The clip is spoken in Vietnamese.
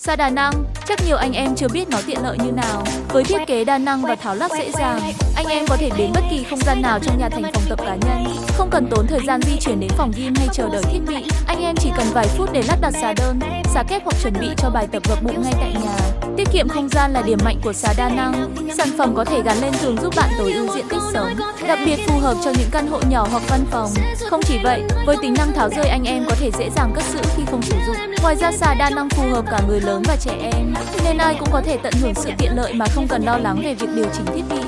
Xà đa năng, chắc nhiều anh em chưa biết nó tiện lợi như nào. Với thiết kế đa năng và tháo lắp dễ dàng, anh em có thể đến bất kỳ không gian nào trong nhà thành phòng tập cá nhân, không cần tốn thời gian di chuyển đến phòng gym hay chờ đợi thiết bị. Anh em chỉ cần vài phút để lắp đặt xà đơn, xà kép hoặc chuẩn bị cho bài tập gập bụng ngay tại nhà. Tiết kiệm không gian là điểm mạnh của xà đa năng. Sản phẩm có thể gắn lên tường giúp bạn tối ưu diện tích sống, đặc biệt phù hợp cho những căn hộ nhỏ hoặc văn phòng. Không chỉ vậy, với tính năng tháo rơi anh em có thể dễ dàng cất giữ khi không sử dụng. Ngoài ra xà đa năng phù hợp cả người lớn và trẻ em, nên ai cũng có thể tận hưởng sự tiện lợi mà không cần lo lắng về việc điều chỉnh thiết bị.